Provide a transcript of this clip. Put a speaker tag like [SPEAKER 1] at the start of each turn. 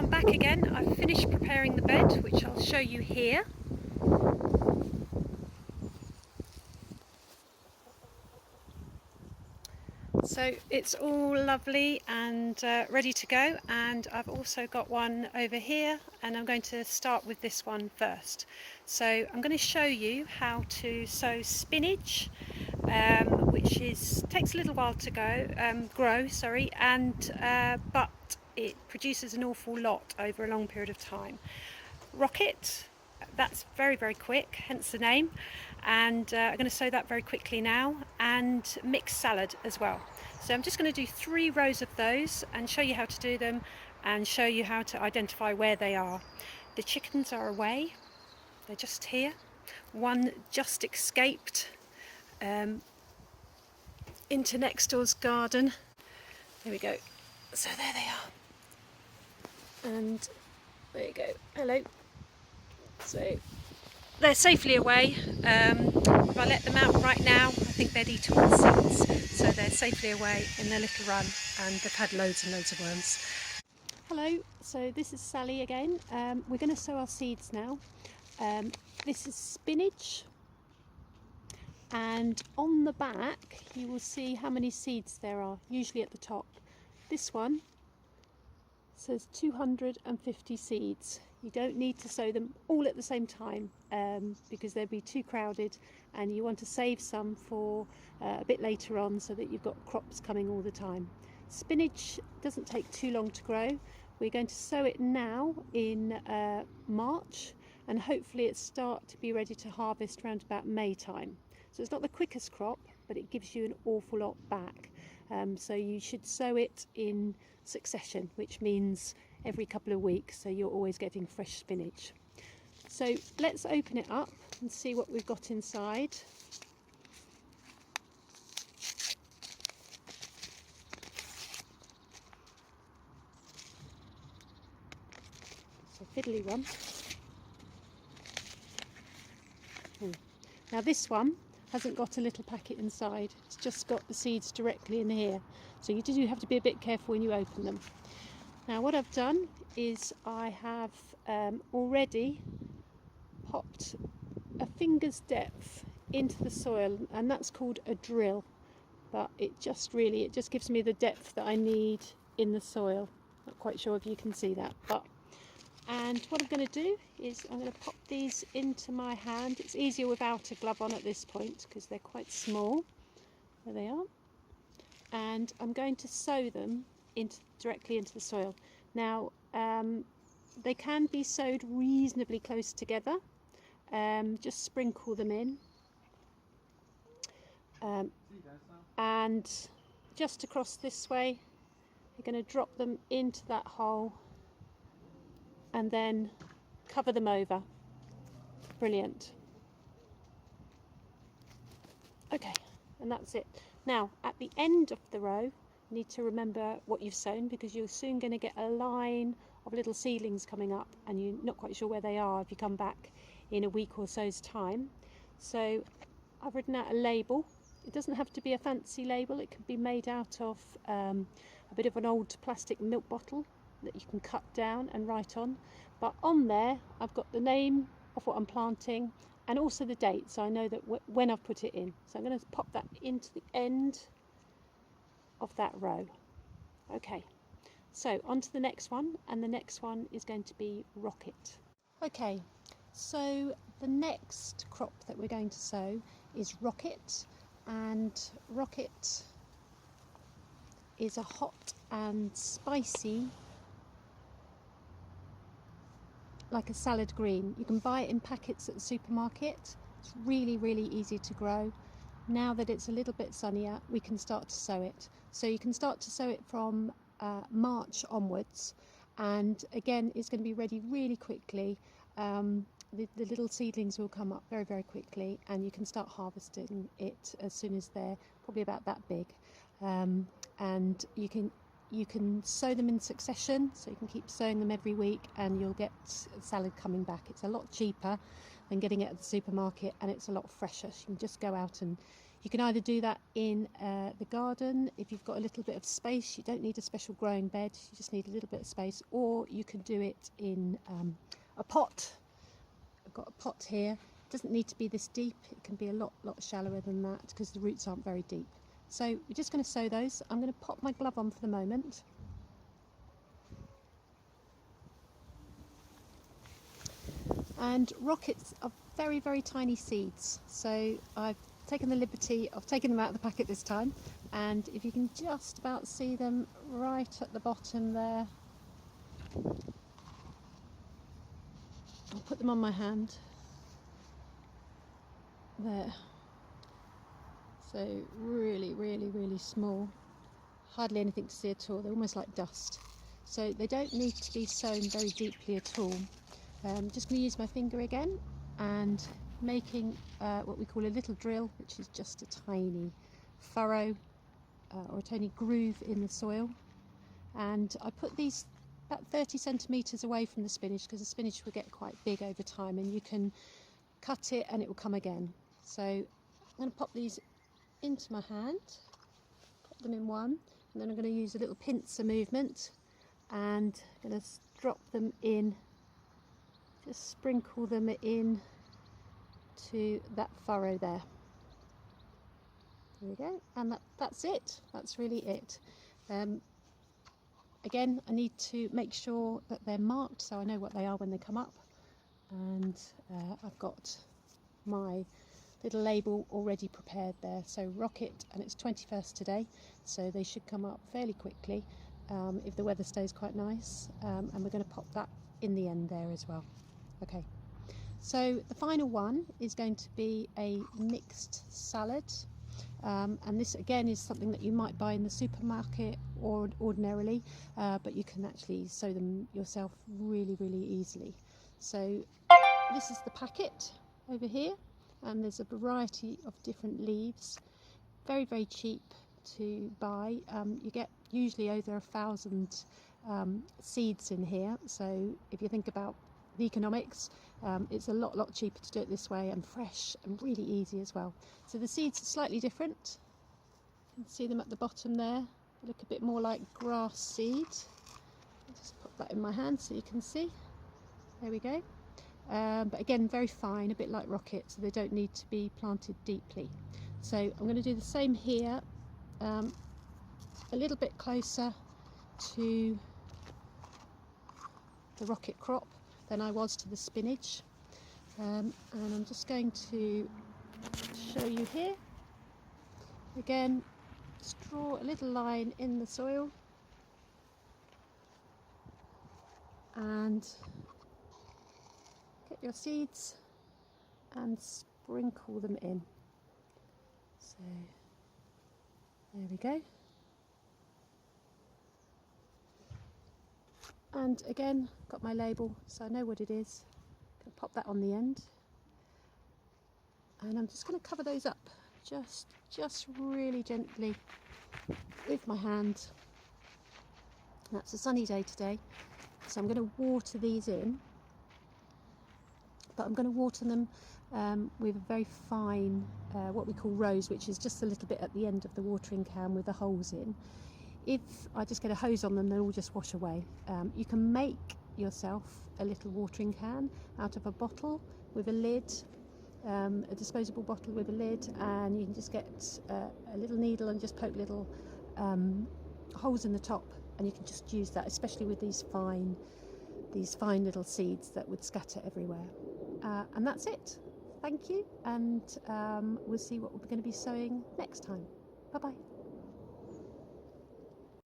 [SPEAKER 1] I'm back again. I've finished preparing the bed, which I'll show you here. So it's all lovely and ready to go, and I've also got one over here, and I'm going to start with this one first. So I'm going to show you how to sow spinach, which takes a little while to grow, but it produces an awful lot over a long period of time. Rocket, that's very quick, hence the name, and I'm going to sow that very quickly now, and mixed salad as well. So I'm just going to do 3 rows of those and show you how to do them and show you how to identify where they are. The chickens are away, they're just here. One just escaped into next door's garden. There we go. So there they are, and there you go. Hello. So they're safely away. If I let them out right now, I think they'd eat all the seeds. So they're safely away in their little run, and they've had loads and loads of worms. Hello, so this is Sally again. We're going to sow our seeds now. This is spinach, and on the back you will see how many seeds there are, usually at the top. This one says 250 seeds. You don't need to sow them all at the same time because they'd be too crowded, and you want to save some for a bit later on so that you've got crops coming all the time. Spinach doesn't take too long to grow. We're going to sow it now in March, and hopefully it start to be ready to harvest around about May time. So it's not the quickest crop, but it gives you an awful lot back. So you should sow it in succession, which means every couple of weeks, so you're always getting fresh spinach. So let's open it up and see what we've got inside. It's a fiddly one. Now this one hasn't got a little packet inside, it's just got the seeds directly in here, so you do have to be a bit careful when you open them. Now what I've done is I have already popped a finger's depth into the soil, and that's called a drill, but it just gives me the depth that I need in the soil. Not quite sure if you can see that, and what I'm going to do is I'm going to pop these into my hand. It's easier without a glove on at this point because they're quite small. There they are. And I'm going to sow them directly into the soil. Now they can be sowed reasonably close together. Just sprinkle them in, and just across this way you're going to drop them into that hole and then cover them over. Brilliant. Okay, and that's it. Now at the end of the row you need to remember what you've sown, because you're soon going to get a line of little seedlings coming up, and you're not quite sure where they are if you come back in a week or so's time. So I've written out a label. It doesn't have to be a fancy label, it can be made out of a bit of an old plastic milk bottle that you can cut down and write on, but on there I've got the name of what I'm planting and also the date, so I know that when I've put it in. So I'm going to pop that into the end of that row. Okay, so on to the next one, and the next one is going to be rocket. Okay, so the next crop that we're going to sow is rocket, and rocket is a hot and spicy, like a salad green. You can buy it in packets at the supermarket. It's really easy to grow. Now that it's a little bit sunnier, we can start to sow it. So you can start to sow it from March onwards, and again it's going to be ready really quickly. The little seedlings will come up very quickly, and you can start harvesting it as soon as they're probably about that big. And you can sow them in succession, so you can keep sowing them every week, and you'll get salad coming back. It's a lot cheaper than getting it at the supermarket, and it's a lot fresher. So you can just go out and You can either do that in the garden if you've got a little bit of space. You don't need a special growing bed, you just need a little bit of space, or you can do it in a pot. I've got a pot here. It doesn't need to be this deep, it can be a lot shallower than that because the roots aren't very deep. So we're just going to sow those. I'm going to pop my glove on for the moment. And rockets are very tiny seeds, so I've taken the liberty of taking them out of the packet this time, and if you can just about see them right at the bottom there, I'll put them on my hand there. So really small, hardly anything to see at all. They're almost like dust, so they don't need to be sown very deeply at all. Just going to use my finger again and making what we call a little drill, which is just a tiny furrow or a tiny groove in the soil. And I put these about 30 centimetres away from the spinach because the spinach will get quite big over time, and you can cut it and it will come again. So I'm going to pop these into my hand, pop them in one, and then I'm going to use a little pincer movement and I'm going to drop them in. Just sprinkle them in to that furrow there. There we go, and that's it. That's really it. Again, I need to make sure that they're marked so I know what they are when they come up. And I've got my little label already prepared there. So rocket, and it's 21st today, so they should come up fairly quickly if the weather stays quite nice. And we're going to pop that in the end there as well. Okay, so the final one is going to be a mixed salad, and this again is something that you might buy in the supermarket or ordinarily, but you can actually sow them yourself really easily. So this is the packet over here, and there's a variety of different leaves, very cheap to buy. You get usually over 1,000 seeds in here, so if you think about the economics, it's a lot cheaper to do it this way, and fresh and really easy as well. So the seeds are slightly different. You can see them at the bottom there. They look a bit more like grass seed. I'll just put that in my hand so you can see. There we go. But again, very fine, a bit like rocket, so they don't need to be planted deeply. So I'm going to do the same here, a little bit closer to the rocket crop than I was to the spinach, and I'm just going to show you here. Again, just draw a little line in the soil and get your seeds and sprinkle them in. So there we go. And again, got my label so I know what it is. I'm going to pop that on the end, and I'm just going to cover those up just really gently with my hand. That's a sunny day today, so I'm going to water these in, but I'm going to water them with a very fine what we call rose, which is just a little bit at the end of the watering can with the holes in. If I just get a hose on them, they'll all just wash away. You can make yourself a little watering can out of a bottle with a lid, a disposable bottle with a lid, and you can just get a little needle and just poke little holes in the top, and you can just use that, especially with these fine little seeds that would scatter everywhere. And that's it. Thank you, and we'll see what we're going to be sowing next time. Bye bye.